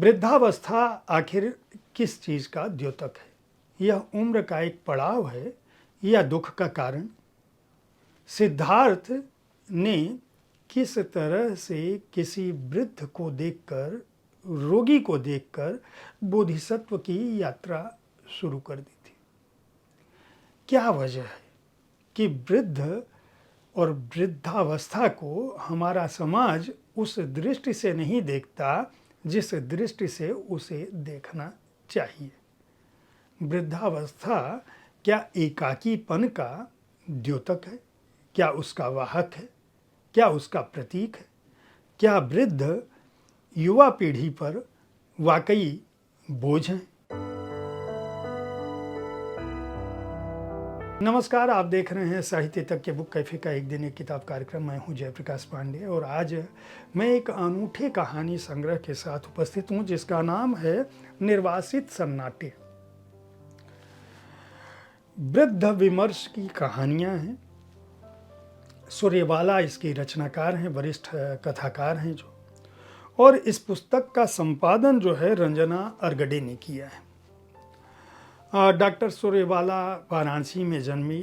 वृद्धावस्था आखिर किस चीज़ का द्योतक है? यह उम्र का एक पड़ाव है या दुख का कारण? सिद्धार्थ ने किस तरह से किसी वृद्ध को देखकर, रोगी को देखकर बोधिसत्व की यात्रा शुरू कर दी थी? क्या वजह है कि वृद्ध और वृद्धावस्था को हमारा समाज उस दृष्टि से नहीं देखता जिस दृष्टि से उसे देखना चाहिए? वृद्धावस्था क्या एकाकीपन का द्योतक है? क्या उसका वाहक है? क्या उसका प्रतीक है? क्या वृद्ध युवा पीढ़ी पर वाकई बोझ हैं? नमस्कार, आप देख रहे हैं साहित्य तक के बुक कैफे का एक दिन एक किताब कार्यक्रम। मैं हूं जयप्रकाश पांडे और आज मैं एक अनूठे कहानी संग्रह के साथ उपस्थित हूं जिसका नाम है निर्वासित सन्नाटे। वृद्ध विमर्श की कहानियां हैं। सूर्यवाला इसकी रचनाकार हैं, वरिष्ठ कथाकार हैं जो, और इस पुस्तक का संपादन जो है रंजना अरगडे ने किया है। डॉक्टर सूर्यवाला वाराणसी में जन्मी,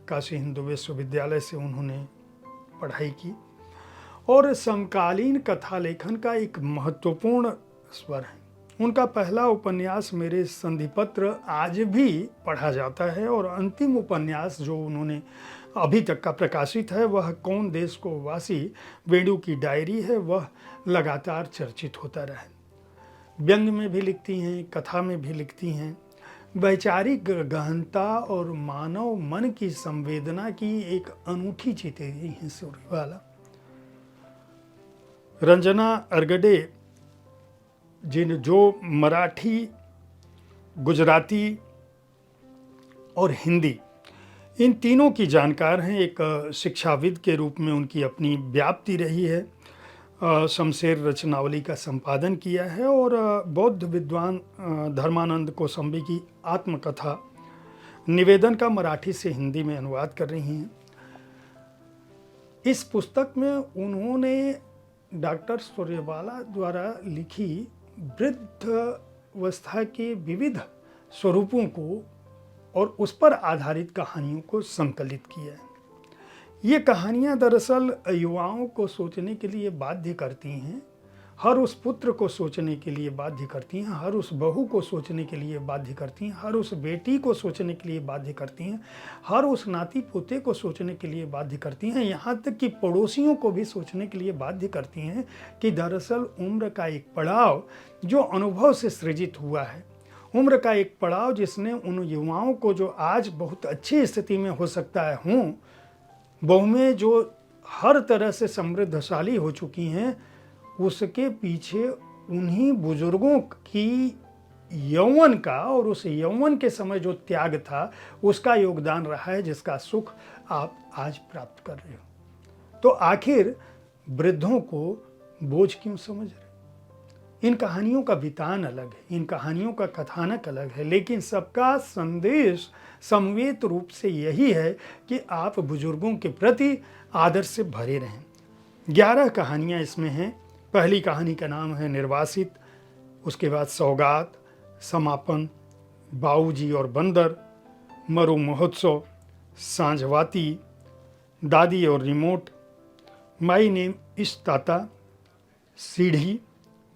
काशी हिंदू विश्वविद्यालय से उन्होंने पढ़ाई की और समकालीन कथा लेखन का एक महत्वपूर्ण स्वर है। उनका पहला उपन्यास मेरे संधिपत्र आज भी पढ़ा जाता है और अंतिम उपन्यास जो उन्होंने अभी तक का प्रकाशित है वह कौन देश को वासी वेणु की डायरी है, वह लगातार चर्चित होता रहा। व्यंग में भी लिखती हैं, कथा में भी लिखती हैं। वैचारिक गहनता और मानव मन की संवेदना की एक अनूठी चितेरी है सूर्यवाला। रंजना अरगडे जो मराठी, गुजराती और हिंदी इन तीनों की जानकार हैं। एक शिक्षाविद के रूप में उनकी अपनी व्याप्ति रही है। शमशेर रचनावली का संपादन किया है और बौद्ध विद्वान धर्मानंद कोसंबी की आत्मकथा निवेदन का मराठी से हिंदी में अनुवाद कर रही हैं। इस पुस्तक में उन्होंने डॉक्टर सूर्यवाला द्वारा लिखी वृद्धावस्था के विविध स्वरूपों को और उस पर आधारित कहानियों को संकलित किया है। ये कहानियाँ दरअसल युवाओं को सोचने के लिए बाध्य करती हैं, हर उस पुत्र को सोचने के लिए बाध्य करती हैं, हर उस बहू को सोचने के लिए बाध्य करती हैं, हर उस बेटी को सोचने के लिए बाध्य करती हैं, हर उस नाती पोते को सोचने के लिए बाध्य करती हैं, यहाँ तक कि पड़ोसियों को भी सोचने के लिए बाध्य करती हैं कि दरअसल उम्र का एक पड़ाव जो अनुभव से सृजित हुआ है, उम्र का एक पड़ाव जिसने उन युवाओं को जो आज बहुत अच्छी स्थिति में हो सकता है हों, बहु में जो हर तरह से समृद्धशाली हो चुकी हैं, उसके पीछे उन्हीं बुजुर्गों की यौवन का और उस यौवन के समय जो त्याग था उसका योगदान रहा है, जिसका सुख आप आज प्राप्त कर रहे हो। तो आखिर वृद्धों को बोझ क्यों समझ रहे? इन कहानियों का वितान अलग है, इन कहानियों का कथानक अलग है, लेकिन सबका संदेश समवेत रूप से यही है कि आप बुजुर्गों के प्रति आदर से भरे रहें। 11 कहानियाँ इसमें हैं। पहली कहानी का नाम है निर्वासित, उसके बाद सौगात, समापन, बाऊजी और बंदर, मरु महोत्सव, सांझवाती, दादी और रिमोट, माई नेम इश ताता, सीढ़ी,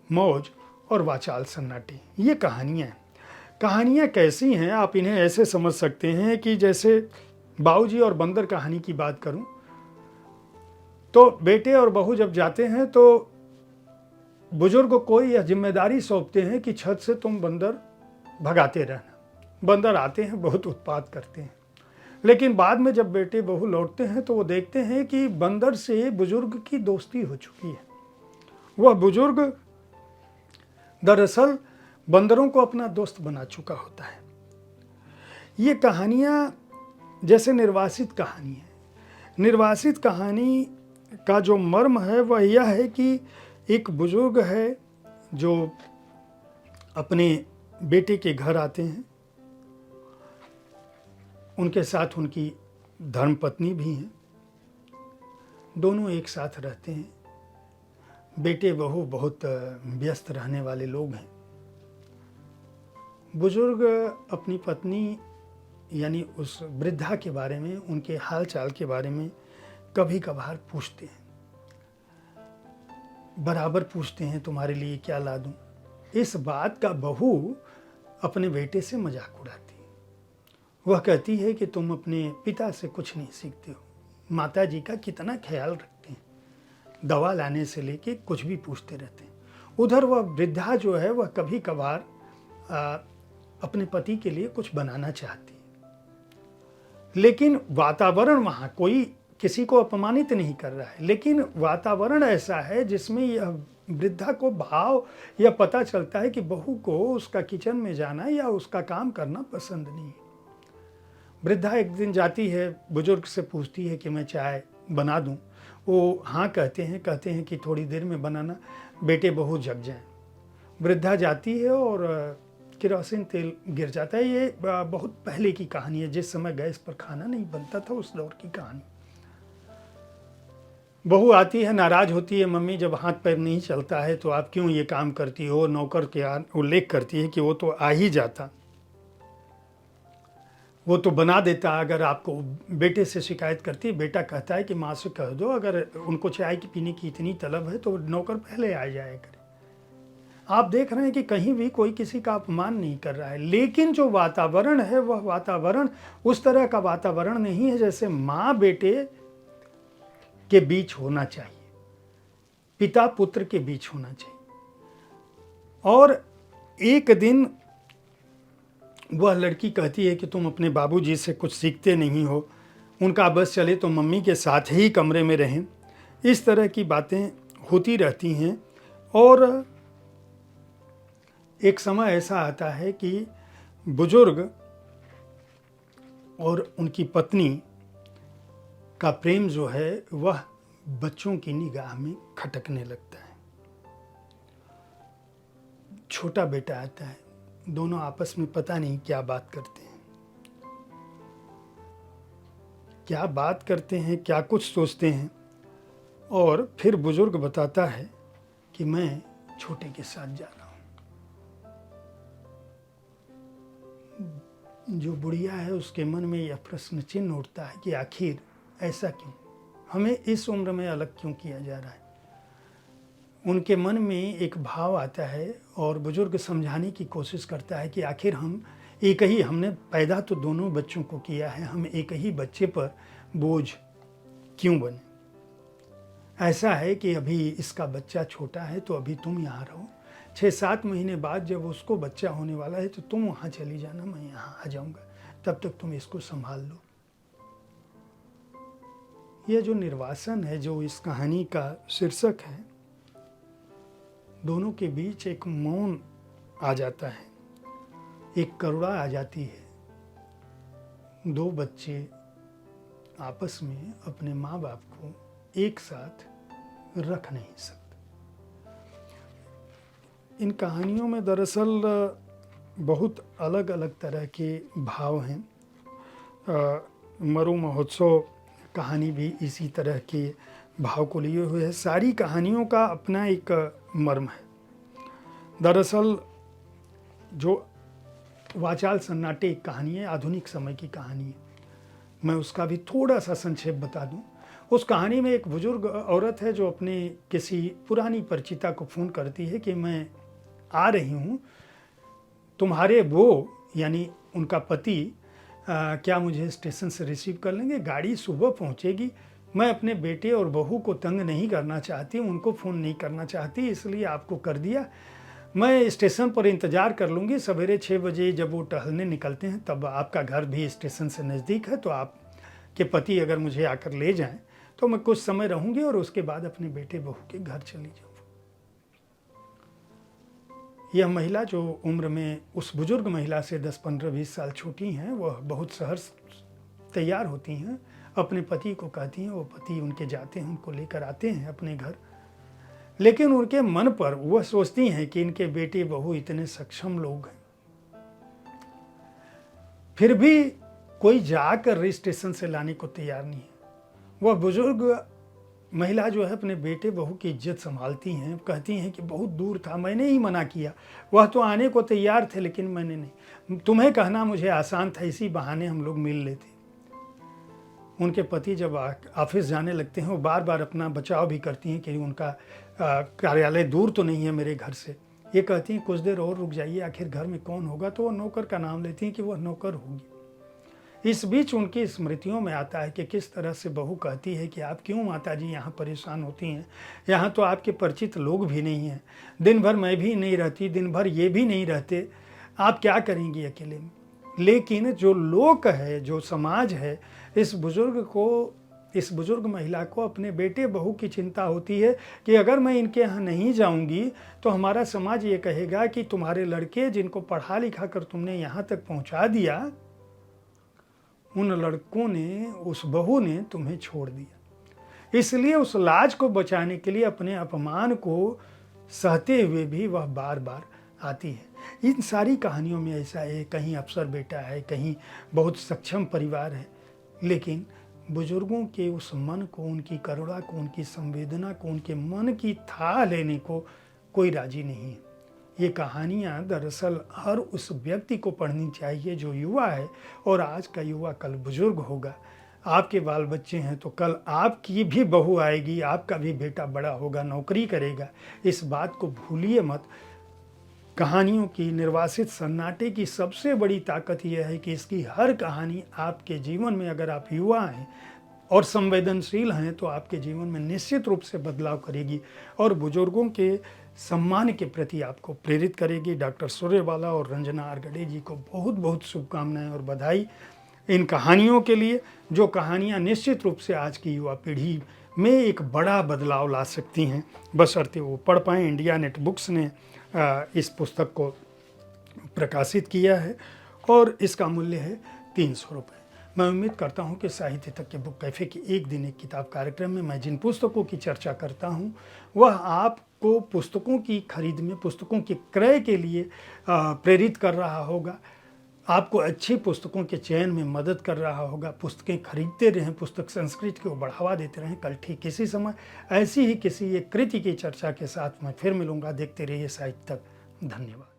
मौज और वाचाल सन्नाटे। ये कहानियाँ कैसी हैं? आप इन्हें ऐसे समझ सकते हैं कि जैसे बाऊजी और बंदर कहानी की बात करूं तो बेटे और बहू जब जाते हैं तो बुजुर्ग को यह जिम्मेदारी सौंपते हैं कि छत से तुम बंदर भगाते रहना। बंदर आते हैं, बहुत उत्पात करते हैं, लेकिन बाद में जब बेटे बहू लौटते हैं तो वो देखते हैं कि बंदर से बुजुर्ग की दोस्ती हो चुकी है। वह बुजुर्ग दरअसल बंदरों को अपना दोस्त बना चुका होता है। ये कहानियाँ जैसे निर्वासित कहानी है। निर्वासित कहानी का जो मर्म है वह यह है कि एक बुजुर्ग है जो अपने बेटे के घर आते हैं, उनके साथ उनकी धर्मपत्नी भी हैं, दोनों एक साथ रहते हैं। बेटे बहू बहुत व्यस्त रहने वाले लोग हैं। बुजुर्ग अपनी पत्नी यानी उस वृद्धा के बारे में, उनके हाल चाल के बारे में कभी कभार पूछते हैं, बराबर पूछते हैं तुम्हारे लिए क्या ला दूं। इस बात का बहू अपने बेटे से मजाक उड़ाती है। वह कहती है कि तुम अपने पिता से कुछ नहीं सीखते हो, माता जी का कितना ख्याल रखते हैं, दवा लाने से लेके कुछ भी पूछते रहते हैं। उधर वह वृद्धा जो है वह कभी कभार अपने पति के लिए कुछ बनाना चाहती है, लेकिन वातावरण वहाँ कोई किसी को अपमानित नहीं कर रहा है, लेकिन वातावरण ऐसा है जिसमें यह वृद्धा को भाव या पता चलता है कि बहू को उसका किचन में जाना या उसका काम करना पसंद नहीं है। वृद्धा एक दिन जाती है, बुजुर्ग से पूछती है कि मैं चाय बना दूं। वो हाँ कहते हैं कि थोड़ी देर में बनाना, बेटे बहू जग जाएं। वृद्धा जाती है और केरोसिन तेल गिर जाता है। ये बहुत पहले की कहानी है, जिस समय गैस पर खाना नहीं बनता था उस दौर की कहानी। बहू आती है, नाराज होती है, मम्मी जब हाथ पैर नहीं चलता है तो आप क्यों ये काम करती हो। नौकर के उल्लेख करती है कि वो तो आ ही जाता, वो तो बना देता। अगर आपको बेटे से शिकायत करती है, बेटा कहता है कि माँ से कह दो अगर उनको चाय की पीने की इतनी तलब है तो नौकर पहले आ जाया करे। आप देख रहे हैं कि कहीं भी कोई किसी का अपमान नहीं कर रहा है, लेकिन जो वातावरण है वह वातावरण उस तरह का वातावरण नहीं है जैसे माँ बेटे के बीच होना चाहिए, पिता पुत्र के बीच होना चाहिए। और एक दिन वह लड़की कहती है कि तुम अपने बाबूजी से कुछ सीखते नहीं हो, उनका बस चले तो मम्मी के साथ ही कमरे में रहें। इस तरह की बातें होती रहती हैं। और एक समय ऐसा आता है कि बुजुर्ग और उनकी पत्नी का प्रेम जो है वह बच्चों की निगाह में खटकने लगता है। छोटा बेटा आता है, दोनों आपस में पता नहीं क्या बात करते हैं, क्या कुछ सोचते हैं। और फिर बुजुर्ग बताता है कि मैं छोटे के साथ जा रहा हूँ। जो बुढ़िया है उसके मन में यह प्रश्न चिन्ह उठता है कि आखिर ऐसा क्यों, हमें इस उम्र में अलग क्यों किया जा रहा है। उनके मन में एक भाव आता है और बुजुर्ग समझाने की कोशिश करता है कि आखिर हमने पैदा तो दोनों बच्चों को किया है, हम एक ही बच्चे पर बोझ क्यों बने। ऐसा है कि अभी इसका बच्चा छोटा है तो अभी तुम यहाँ रहो, 6-7 महीने बाद जब उसको बच्चा होने वाला है तो तुम वहाँ चली जाना, मैं यहाँ आ जाऊँगा, तब तक तुम इसको संभाल लो। यह जो निर्वासन है, जो इस कहानी का शीर्षक है, दोनों के बीच एक मौन आ जाता है, एक करुणा आ जाती है। दो बच्चे आपस में अपने माँ बाप को एक साथ रख नहीं सकते। इन कहानियों में दरअसल बहुत अलग अलग तरह के भाव हैं। मरु महोत्सव कहानी भी इसी तरह के भाव को लिए हुए है। सारी कहानियों का अपना एक मर्म है। दरअसल जो वाचाल सन्नाटे एक कहानी है, आधुनिक समय की कहानी है, मैं उसका भी थोड़ा सा संक्षेप बता दूं। उस कहानी में एक बुजुर्ग औरत है जो अपने किसी पुरानी परिचिता को फ़ोन करती है कि मैं आ रही हूँ, तुम्हारे वो यानी उनका पति क्या मुझे स्टेशन से रिसीव कर लेंगे, गाड़ी सुबह पहुँचेगी, मैं अपने बेटे और बहू को तंग नहीं करना चाहती, उनको फ़ोन नहीं करना चाहती, इसलिए आपको कर दिया। मैं स्टेशन पर इंतज़ार कर लूँगी, सवेरे 6 बजे जब वो टहलने निकलते हैं तब आपका घर भी स्टेशन से नज़दीक है, तो आपके पति अगर मुझे आकर ले जाएं तो मैं कुछ समय रहूँगी और उसके बाद अपने बेटे बहू के घर चली जाऊँगी। यह महिला जो उम्र में उस बुजुर्ग महिला से 10, 15, 20 साल छोटी हैं, वह बहुत सहर्ष तैयार होती हैं, अपने पति को कहती हैं, वो पति उनके जाते हैं, उनको लेकर आते हैं अपने घर। लेकिन उनके मन पर वह सोचती हैं कि इनके बेटे बहू इतने सक्षम लोग हैं, फिर भी कोई जाकर स्टेशन से लाने को तैयार नहीं है। वह बुजुर्ग महिला जो है अपने बेटे बहू की इज्जत संभालती हैं, कहती हैं कि बहुत दूर था, मैंने ही मना किया, वह तो आने को तैयार थे लेकिन मैंने नहीं, तुम्हें कहना मुझे आसान था, इसी बहाने हम लोग मिल लेते। उनके पति जब ऑफिस जाने लगते हैं वो बार बार अपना बचाव भी करती हैं कि उनका कार्यालय दूर तो नहीं है मेरे घर से। ये कहती हैं कुछ देर और रुक जाइए, आखिर घर में कौन होगा, तो वो नौकर का नाम लेती हैं कि वह नौकर होगी। इस बीच उनकी स्मृतियों में आता है कि किस तरह से बहू कहती है कि आप क्यों माता जी यहाँ परेशान होती हैं, यहाँ तो आपके परिचित लोग भी नहीं हैं, दिन भर मैं भी नहीं रहती, दिन भर ये भी नहीं रहते, आप क्या करेंगी अकेले में। लेकिन जो लोक है, जो समाज है, इस बुजुर्ग महिला को अपने बेटे बहू की चिंता होती है कि अगर मैं इनके यहाँ नहीं जाऊंगी तो हमारा समाज ये कहेगा कि तुम्हारे लड़के जिनको पढ़ा लिखा कर तुमने यहाँ तक पहुँचा दिया, उन लड़कों ने, उस बहू ने तुम्हें छोड़ दिया। इसलिए उस लाज को बचाने के लिए अपने अपमान को सहते हुए भी वह बार बार आती है। इन सारी कहानियों में ऐसा है, कहीं अफसर बेटा है, कहीं बहुत सक्षम परिवार है, लेकिन बुजुर्गों के उस मन को, उनकी करुणा को, उनकी संवेदना को, उनके मन की थाह लेने को कोई राजी नहीं है। ये कहानियाँ दरअसल हर उस व्यक्ति को पढ़नी चाहिए जो युवा है, और आज का युवा कल बुजुर्ग होगा। आपके बाल बच्चे हैं तो कल आपकी भी बहू आएगी, आपका भी बेटा बड़ा होगा, नौकरी करेगा। इस बात को भूलिए मत। कहानियों की निर्वासित सन्नाटे की सबसे बड़ी ताकत यह है कि इसकी हर कहानी आपके जीवन में, अगर आप युवा हैं और संवेदनशील हैं, तो आपके जीवन में निश्चित रूप से बदलाव करेगी और बुजुर्गों के सम्मान के प्रति आपको प्रेरित करेगी। डॉक्टर सूर्यवाला और रंजना आरगडे जी को बहुत बहुत शुभकामनाएं और बधाई इन कहानियों के लिए, जो कहानियाँ निश्चित रूप से आज की युवा पीढ़ी में एक बड़ा बदलाव ला सकती हैं, बशर्ते वो पढ़ पाएँ। इंडिया नेट बुक्स ने इस पुस्तक को प्रकाशित किया है और इसका मूल्य है 300 रुपये। मैं उम्मीद करता हूं कि साहित्य तक के बुक कैफ़े की एक दिन एक किताब कार्यक्रम में मैं जिन पुस्तकों की चर्चा करता हूं वह आपको पुस्तकों की खरीद में, पुस्तकों के क्रय के लिए प्रेरित कर रहा होगा, आपको अच्छी पुस्तकों के चयन में मदद कर रहा होगा। पुस्तकें खरीदते रहें, पुस्तक संस्कृति को बढ़ावा देते रहें। कल ठीक इसी समय ऐसी ही किसी एक कृति की चर्चा के साथ मैं फिर मिलूंगा। देखते रहिए साहित्य तक। धन्यवाद।